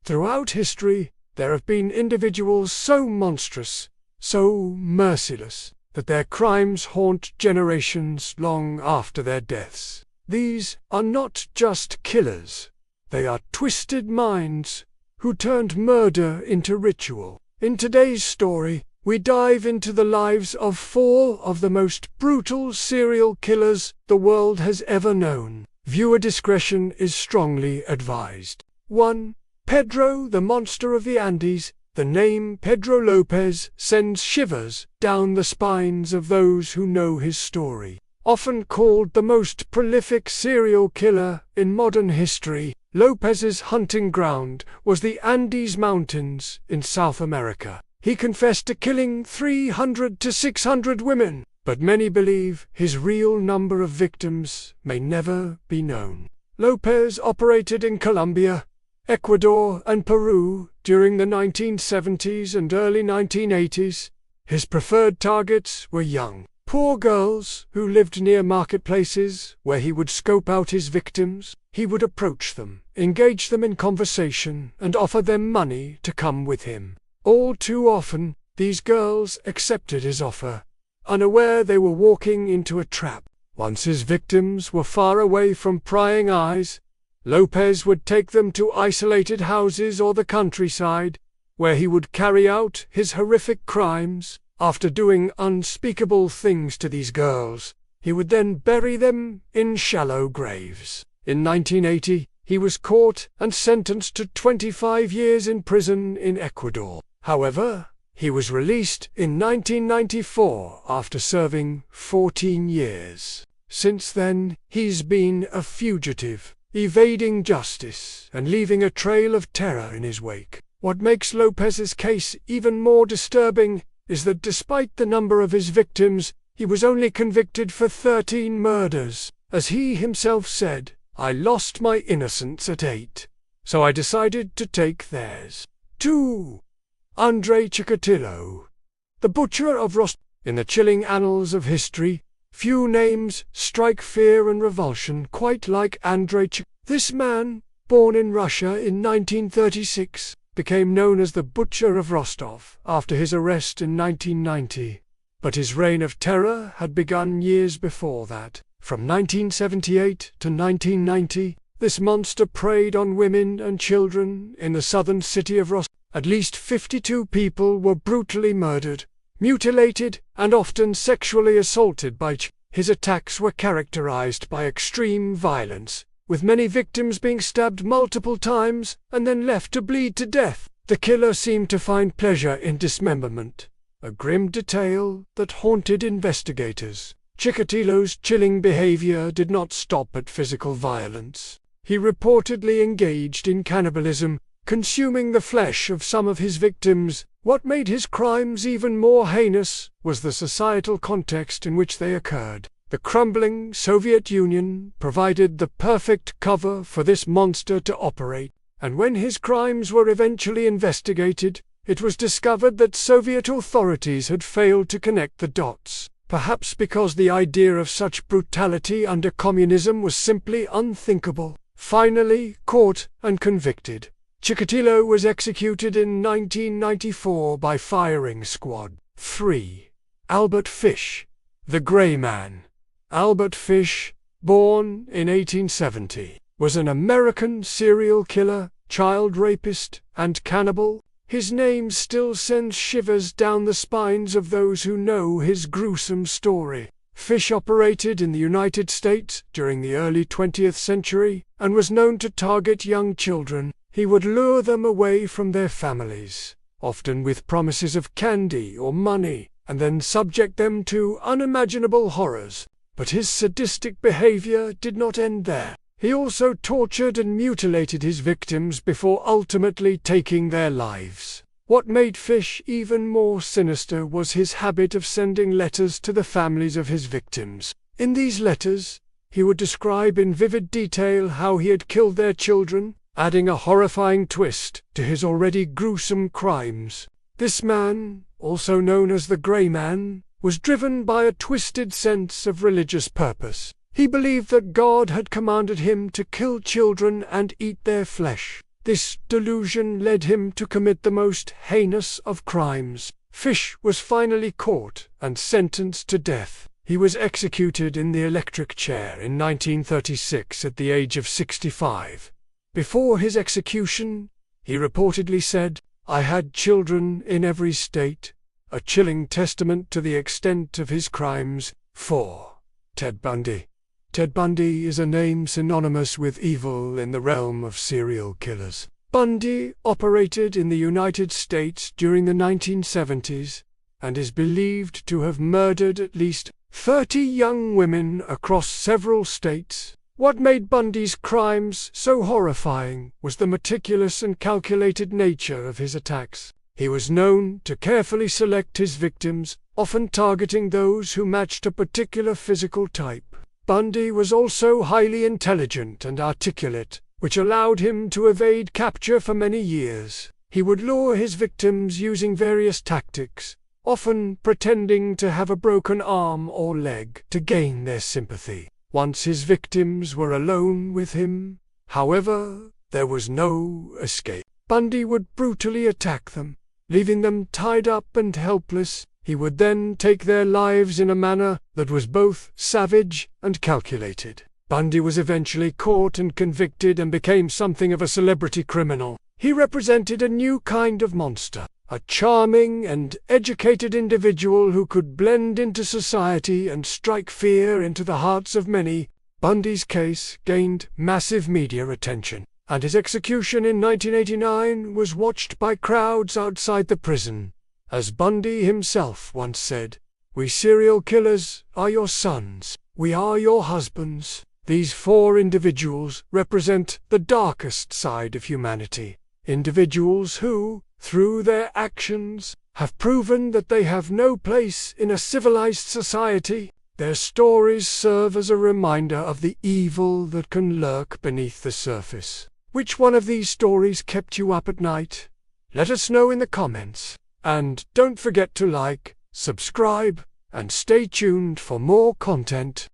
Throughout history, there have been individuals so monstrous, so merciless, that their crimes haunt generations long after their deaths. These are not just killers. They are twisted minds who turned murder into ritual. In today's story, we dive into the lives of 4 of the most brutal serial killers the world has ever known. Viewer discretion is strongly advised. 1. Pedro, the Monster of the Andes. The name Pedro Lopez sends shivers down the spines of those who know his story. Often called the most prolific serial killer in modern history, Lopez's hunting ground was the Andes Mountains in South America. He confessed to killing 300 to 600 women, but many believe his real number of victims may never be known. Lopez operated in Colombia, Ecuador, and Peru during the 1970s and early 1980s. His preferred targets were young, poor girls who lived near marketplaces where he would scope out his victims. He would approach them, engage them in conversation, and offer them money to come with him. All too often, these girls accepted his offer, unaware they were walking into a trap. Once his victims were far away from prying eyes, Lopez would take them to isolated houses or the countryside, where he would carry out his horrific crimes. After doing unspeakable things to these girls, he would then bury them in shallow graves. In 1980, he was caught and sentenced to 25 years in prison in Ecuador. However, he was released in 1994 after serving 14 years. Since then, he's been a fugitive, evading justice and leaving a trail of terror in his wake. What makes Lopez's case even more disturbing is that despite the number of his victims, he was only convicted for 13 murders. As he himself said, "I lost my innocence at 8, so I decided to take theirs." 2. Andre Chikatilo, the Butcher of Rost. In the chilling annals of history, few names strike fear and revulsion quite like Andre Chikatilo. This man, born in Russia in 1936, became known as the Butcher of Rostov after his arrest in 1990. But his reign of terror had begun years before that. From 1978 to 1990, this monster preyed on women and children in the southern city of Rostov. At least 52 people were brutally murdered, mutilated, and often sexually assaulted by Ch. His attacks were characterized by extreme violence, with many victims being stabbed multiple times and then left to bleed to death. The killer seemed to find pleasure in dismemberment, a grim detail that haunted investigators. Chikatilo's chilling behavior did not stop at physical violence. He reportedly engaged in cannibalism, consuming the flesh of some of his victims. What made his crimes even more heinous was the societal context in which they occurred. The crumbling Soviet Union provided the perfect cover for this monster to operate, and when his crimes were eventually investigated, it was discovered that Soviet authorities had failed to connect the dots, perhaps because the idea of such brutality under communism was simply unthinkable. Finally caught and convicted, Chikatilo was executed in 1994 by firing squad. 3. Albert Fish, the Grey Man. Albert Fish, born in 1870, was an American serial killer, child rapist, and cannibal. His name still sends shivers down the spines of those who know his gruesome story. Fish operated in the United States during the early 20th century and was known to target young children. He would lure them away from their families, often with promises of candy or money, and then subject them to unimaginable horrors. But his sadistic behavior did not end there. He also tortured and mutilated his victims before ultimately taking their lives. What made Fish even more sinister was his habit of sending letters to the families of his victims. In these letters, he would describe in vivid detail how he had killed their children, adding a horrifying twist to his already gruesome crimes. This man, also known as the Grey Man, was driven by a twisted sense of religious purpose. He believed that God had commanded him to kill children and eat their flesh. This delusion led him to commit the most heinous of crimes. Fish was finally caught and sentenced to death. He was executed in the electric chair in 1936 at the age of 65. Before his execution, he reportedly said, "I had children in every state," a chilling testament to the extent of his crimes. 4. Ted Bundy. Ted Bundy is a name synonymous with evil in the realm of serial killers. Bundy operated in the United States during the 1970s and is believed to have murdered at least 30 young women across several states. What made Bundy's crimes so horrifying was the meticulous and calculated nature of his attacks. He was known to carefully select his victims, often targeting those who matched a particular physical type. Bundy was also highly intelligent and articulate, which allowed him to evade capture for many years. He would lure his victims using various tactics, often pretending to have a broken arm or leg to gain their sympathy. Once his victims were alone with him, however, there was no escape. Bundy would brutally attack them, leaving them tied up and helpless. He would then take their lives in a manner that was both savage and calculated. Bundy was eventually caught and convicted and became something of a celebrity criminal. He represented a new kind of monster, a charming and educated individual who could blend into society and strike fear into the hearts of many. Bundy's case gained massive media attention, and his execution in 1989 was watched by crowds outside the prison. As Bundy himself once said, "We serial killers are your sons. We are your husbands." These 4 individuals represent the darkest side of humanity. Individuals who, through their actions, have proven that they have no place in a civilized society. Their stories serve as a reminder of the evil that can lurk beneath the surface. Which one of these stories kept you up at night? Let us know in the comments. And don't forget to like, subscribe, and stay tuned for more content.